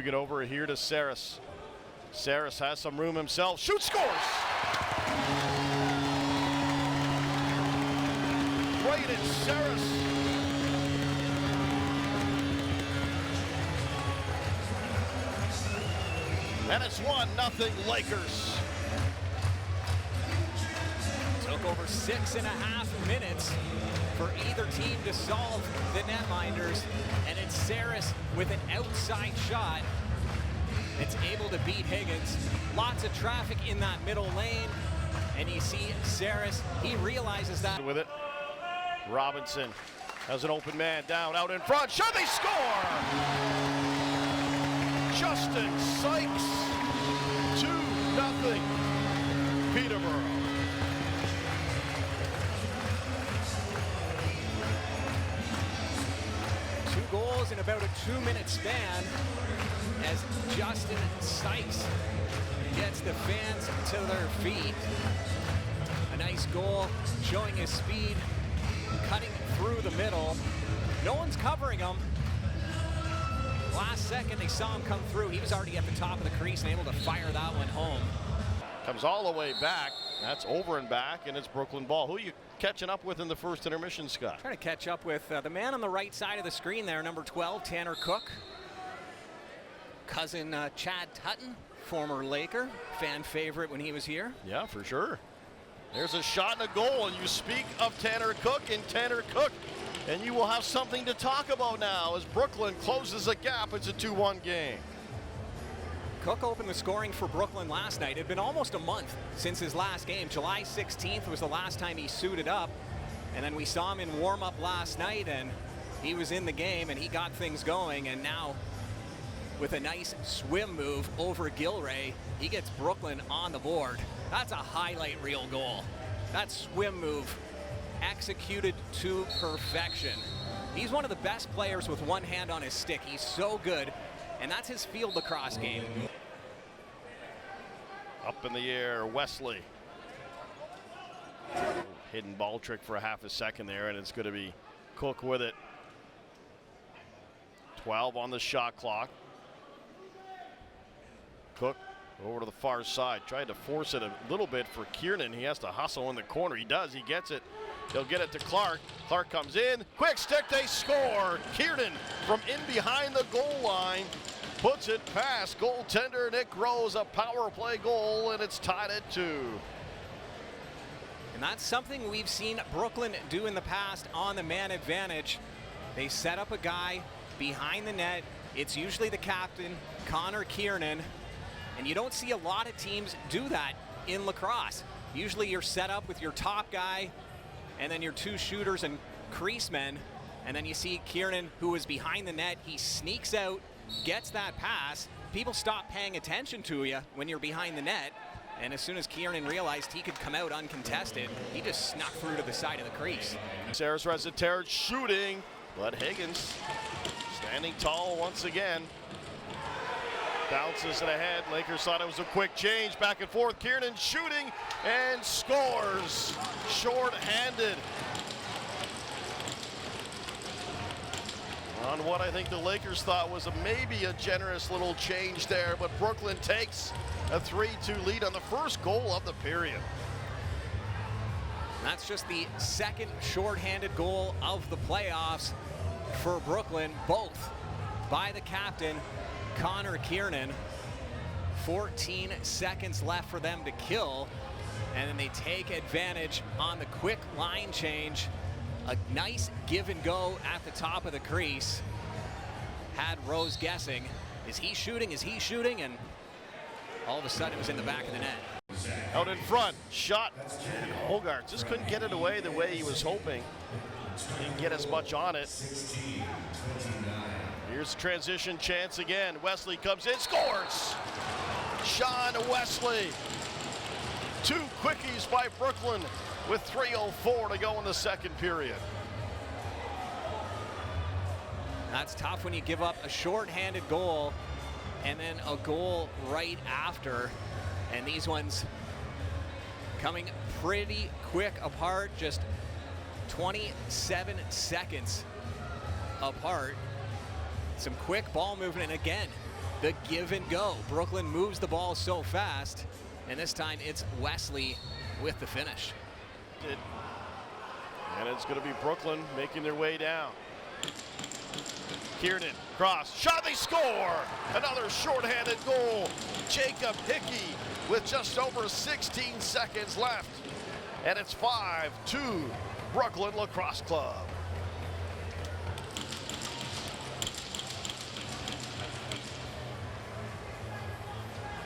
it over here to Saris. Saris has some room himself. Shoots, scores! Right in Saris. And it's 1-0 Lakers. Took over 6.5 minutes for either team to solve the netminders, and it's Saris with an outside shot that's able to beat Higgins. Lots of traffic in that middle lane, and you see Saris, he realizes that. With it, Robinson has an open man down, out in front, shot, they score! Justin Sykes, 2-0 Peterborough. Two goals in about a 2-minute span as Justin Sykes gets the fans to their feet. A nice goal, showing his speed, cutting through the middle. No one's covering him. Last second they saw him come through. He was already at the top of the crease and able to fire that one home. Comes all the way back. That's over and back, and it's Brooklyn ball. Who are you catching up with in the first intermission, Scott? Trying to catch up with the man on the right side of the screen there, number 12, Tanner Cook. Cousin Chad Tutton, former Laker, fan favorite when he was here. Yeah, for sure. There's a shot and a goal, and you speak of Tanner Cook and Tanner Cook, and you will have something to talk about now as Brooklyn closes the gap. It's a 2-1 game. Cook opened the scoring for Brooklyn last night. It had been almost a month since his last game. July 16th was the last time he suited up, and then we saw him in warm-up last night, and he was in the game, and he got things going, and now with a nice swim move over Gilray, he gets Brooklyn on the board. That's a highlight reel goal. That swim move executed to perfection. He's one of the best players with one hand on his stick. He's so good, and that's his field lacrosse game. Up in the air, Wesley. Hidden ball trick for a half a second there, and it's going to be Cook with it. 12 on the shot clock. Cook over to the far side, tried to force it a little bit for Kiernan. He has to hustle in the corner. He does, he gets it. He'll get it to Clark. Clark comes in, quick stick, they score. Kiernan from in behind the goal line puts it past goaltender Nick Rose, a power play goal, and it's tied at 2. And that's something we've seen Brooklyn do in the past on the man advantage. They set up a guy behind the net. It's usually the captain, Connor Kiernan. And you don't see a lot of teams do that in lacrosse. Usually you're set up with your top guy and then your two shooters and crease men. And then you see Kiernan, who is behind the net. He sneaks out, gets that pass. People stop paying attention to you when you're behind the net. And as soon as Kiernan realized he could come out uncontested, he just snuck through to the side of the crease. Saris Reseter shooting, but Higgins standing tall once again. Bounces it ahead. Lakers thought it was a quick change. Back and forth. Kiernan shooting and scores. Short-handed. On what I think the Lakers thought was maybe a generous little change there, but Brooklyn takes a 3-2 lead on the first goal of the period. That's just the second short-handed goal of the playoffs for Brooklyn, both by the captain, Connor Kiernan. 14 seconds left for them to kill, and then they take advantage on the quick line change. A nice give and go at the top of the crease. Had Rose guessing, is he shooting, is he shooting? And all of a sudden it was in the back of the net. Out in front, shot, and Hogarth just couldn't get it away the way he was hoping. Didn't get as much on it. Here's a transition chance again. Wesley comes in, scores! Sean Wesley. 2 quickies by Brooklyn with 3:04 to go in the second period. That's tough when you give up a short-handed goal and then a goal right after. And these ones coming pretty quick apart, just 27 seconds apart. Some quick ball movement, and again, the give and go. Brooklyn moves the ball so fast, and this time it's Wesley with the finish. And it's going to be Brooklyn making their way down. Kiernan, cross, shot, they score! Another shorthanded goal. Jacob Hickey with just over 16 seconds left. And it's 5-2 Brooklyn Lacrosse Club.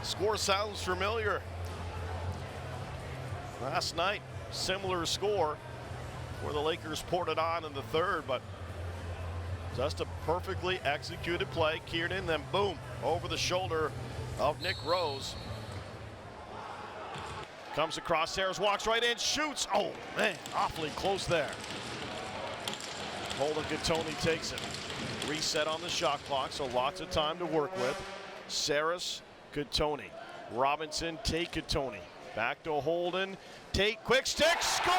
Score sounds familiar. Last night, similar score where the Lakers poured it on in the third, but just a perfectly executed play. Kiernan, then boom, over the shoulder of Nick Rose. Comes across, Sayers walks right in, shoots. Oh man, awfully close there. Holden Gattoni takes it. Reset on the shot clock, so lots of time to work with. Saris, Gattoni. Robinson, Tate, Gattoni. Back to Holden. Tate, quick stick, scores!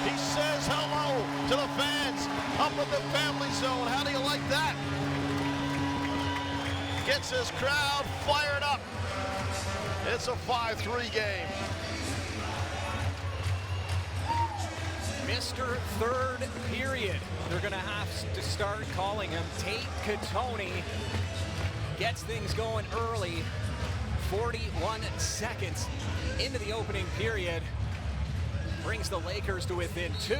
He says hello to the fans up in the family zone. How do you like that? Gets his crowd fired up. It's a 5-3 game. Mr. Third Period. They're going to have to start calling him. Tate Gattoni gets things going early. 41 seconds into the opening period. Brings the Lakers to within 2.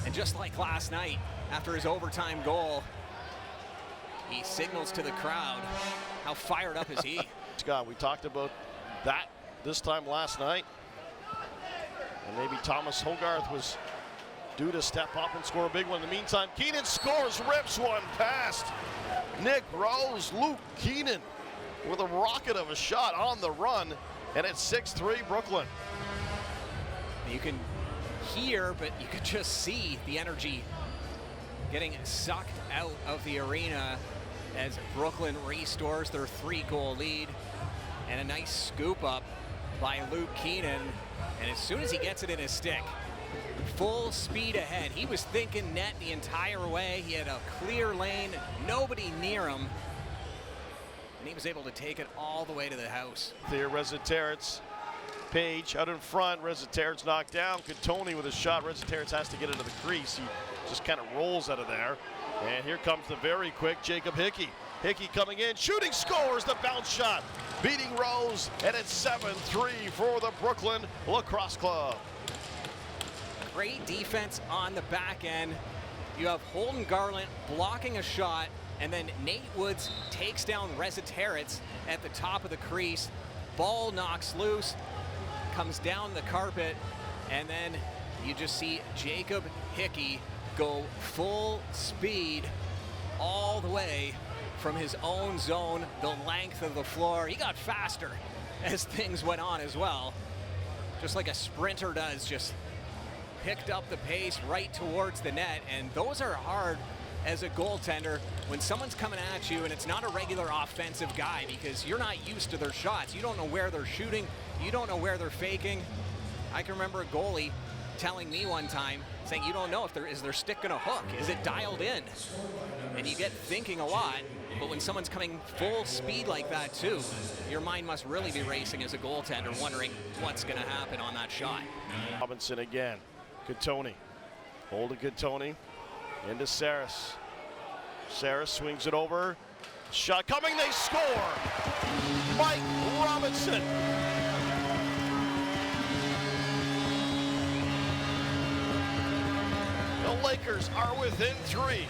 And just like last night, after his overtime goal, he signals to the crowd. How fired up is he? Scott, we talked about that this time last night. And maybe Thomas Hogarth was due to step up and score a big one. In the meantime, Keenan scores, rips one past Nick Rose. Luke Keenan with a rocket of a shot on the run. And it's 6-3 Brooklyn. You can hear, but you could just see the energy getting sucked out of the arena as Brooklyn restores their 3-goal lead. And a nice scoop up by Luke Keenan. And as soon as he gets it in his stick, full speed ahead. He was thinking net the entire way. He had a clear lane, nobody near him. And he was able to take it all the way to the house. There, Reza-Terrence, Page out in front. Reza-Terrence knocked down. Gattoni with a shot. Reza-Terrence has to get into the crease. He just kind of rolls out of there. And here comes the very quick Jacob Hickey. Hickey coming in, shooting, scores the bounce shot, beating Rose, and it's 7-3 for the Brooklyn Lacrosse Club. Great defense on the back end. You have Holden Garland blocking a shot, and then Nate Woods takes down Reza-Terrence at the top of the crease. Ball knocks loose, comes down the carpet, and then you just see Jacob Hickey go full speed all the way from his own zone, the length of the floor. He got faster as things went on as well. Just like a sprinter does, just picked up the pace right towards the net. And those are hard as a goaltender when someone's coming at you and it's not a regular offensive guy, because you're not used to their shots. You don't know where they're shooting. You don't know where they're faking. I can remember a goalie telling me one time, saying, you don't know if is their stick gonna hook? Is it dialed in? And you get thinking a lot, but when someone's coming full speed like that too, your mind must really be racing as a goaltender, wondering what's gonna happen on that shot. Robinson again, Gattoni, Holden Gattoni, into Saris. Saris swings it over, shot coming, they score! Mike Robinson. The Lakers are within 3.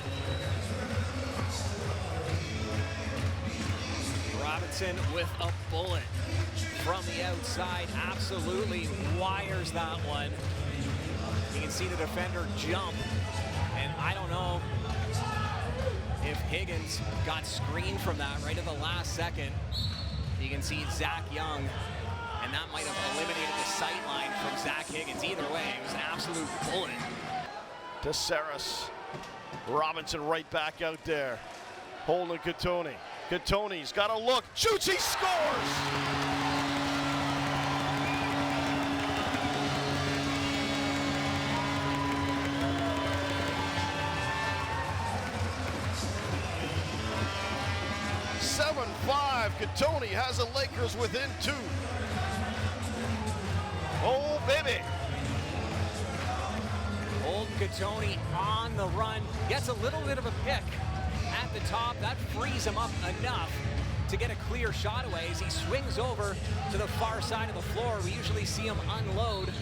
Robinson with a bullet from the outside, absolutely wires that one. You can see the defender jump, and I don't know if Higgins got screened from that right at the last second. You can see Zach Young, and that might have eliminated the sight line from Zach Higgins. Either way, it was an absolute bullet. To Saris. Robinson right back out there. Holden Gattoni. Gattoni's got a look. Shoots, he scores! 7-5. Katoni has the Lakers within 2. Oh, baby. Old Katoni on the run, gets a little bit of a pick at the top. That frees him up enough to get a clear shot away as he swings over to the far side of the floor. We usually see him unload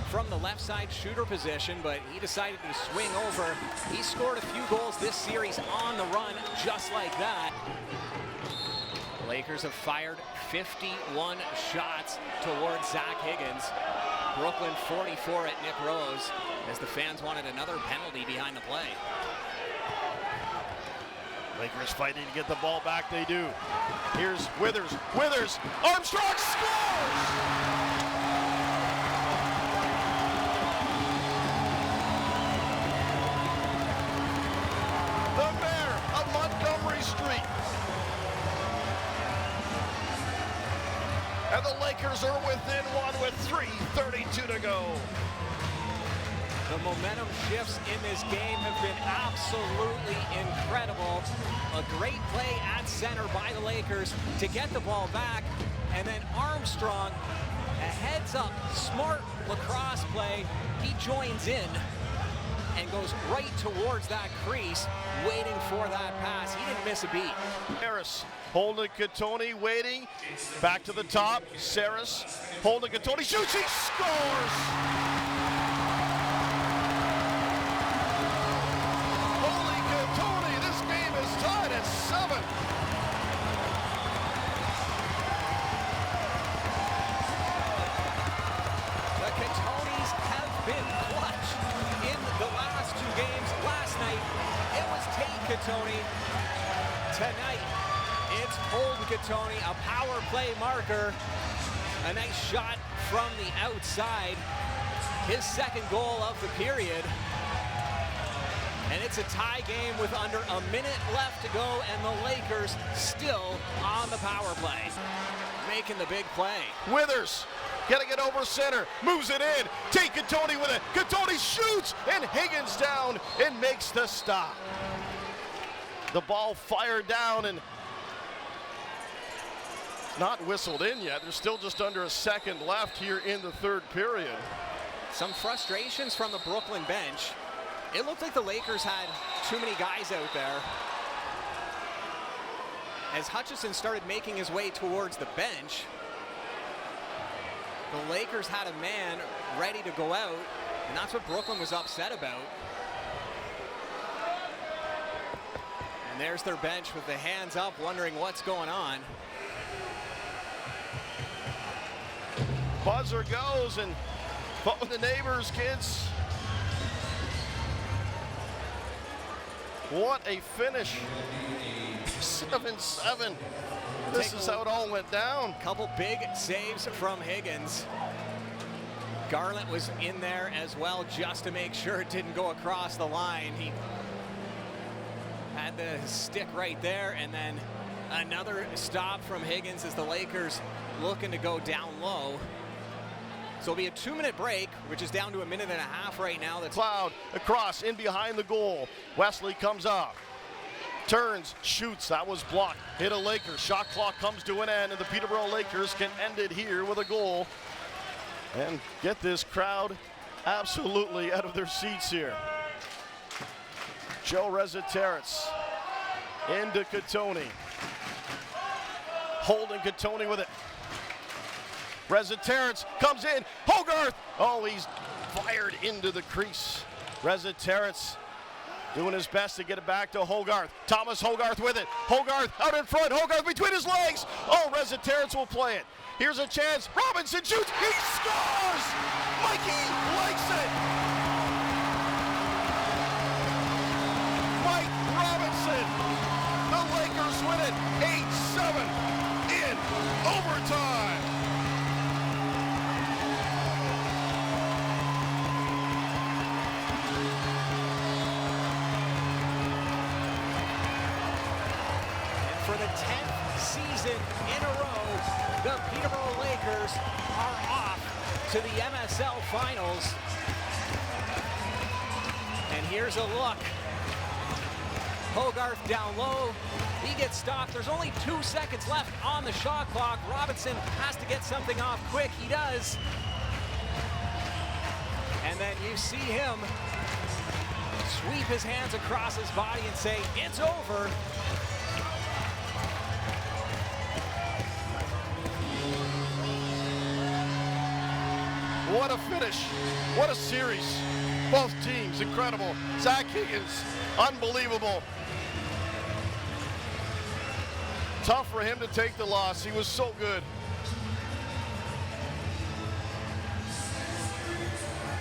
from the left side shooter position, but he decided to swing over. He scored a few goals this series on the run, just like that. The Lakers have fired 51 shots towards Zach Higgins. Brooklyn 44 at Nick Rose, as the fans wanted another penalty behind the play. Lakers fighting to get the ball back, they do. Here's Withers, Armstrong scores! The mayor of Montgomery Street. And the Lakers are within 1 with 3:32 to go. The momentum shifts in this game have been absolutely incredible. A great play at center by the Lakers to get the ball back. And then Armstrong, a heads-up, smart lacrosse play. He joins in and goes right towards that crease, waiting for that pass. He didn't miss a beat. Harris holding Katoni, waiting. Back to the top. Saris holding Katoni, shoots, he scores! Holy Katoni, this game is tied at 7. The Katonis have been clutch in the last 2 games. Last night, it was Tate Katoni. Tonight, it's Holden Katoni, a power play marker. A nice shot from the outside. His second goal of the period. And it's a tie game with under a minute left to go, and the Lakers still on the power play, making the big play. Withers, getting it over center, moves it in. Take Katoni with it. Katoni shoots, and Higgins down and makes the stop. The ball fired down and not whistled in yet. There's still just under a second left here in the third period. Some frustrations from the Brooklyn bench. It looked like the Lakers had too many guys out there. As Hutchison started making his way towards the bench, the Lakers had a man ready to go out, and that's what Brooklyn was upset about. And there's their bench with the hands up, wondering what's going on. Buzzer goes, and phone the neighbors, kids. What a finish. 7-7. This is how it all went down. Couple big saves from Higgins. Garland was in there as well just to make sure it didn't go across the line. He had the stick right there, and then another stop from Higgins as the Lakers looking to go down low. So it'll be a 2-minute break, which is down to a minute and a half right now. That's Cloud across in behind the goal. Wesley comes up, turns, shoots. That was blocked. Hit a Lakers. Shot clock comes to an end, and the Peterborough Lakers can end it here with a goal and get this crowd absolutely out of their seats here. Joe Rezzaterets into Katoni. Holding Katoni with it. Rezzaterets comes in. Hogarth. Oh, he's fired into the crease. Rezzaterets doing his best to get it back to Hogarth. Thomas Hogarth with it. Hogarth out in front. Hogarth between his legs. Oh, Rezzaterets will play it. Here's a chance. Robinson shoots. He scores! Mikey likes it. Mike Robinson. The Lakers win it 8-7 in overtime. for the 10th season in a row, the Peterborough Lakers are off to the MSL Finals. And here's a look Hogarth down low. He gets stopped. There's only 2 seconds left on the shot clock. Robinson has to get something off quick. He does. And then you see him sweep his hands across his body and say, "It's over." What a finish. What a series. Both teams, incredible. Zach Higgins, unbelievable. Tough for him to take the loss. He was so good.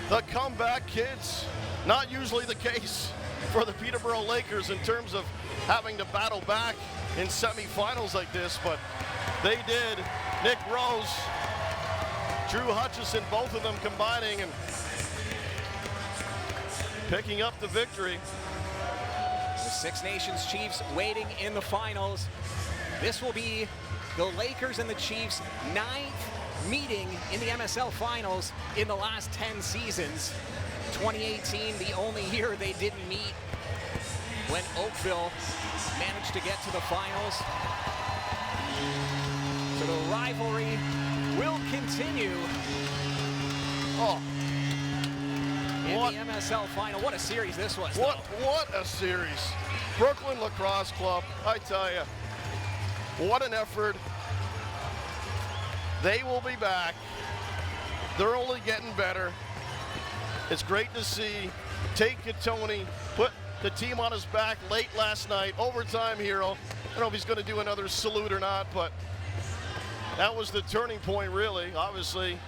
The comeback kids, not usually the case for the Peterborough Lakers in terms of having to battle back in semifinals like this, but they did. Nick Rose, Drew Hutchison, both of them combining and picking up the victory. The Six Nations Chiefs waiting in the finals. This will be the Lakers and the Chiefs' 9th meeting in the MSL finals in the last 10 seasons. 2018, the only year they didn't meet when Oakville managed to get to the finals. So the rivalry will continue. Oh, in the MSL final. What a series this was. What a series. Brooklyn Lacrosse Club, I tell you, what an effort. They will be back. They're only getting better. It's great to see Tate Katoni put the team on his back late last night. Overtime hero. I don't know if he's going to do another salute or not, but that was the turning point, really. Obviously,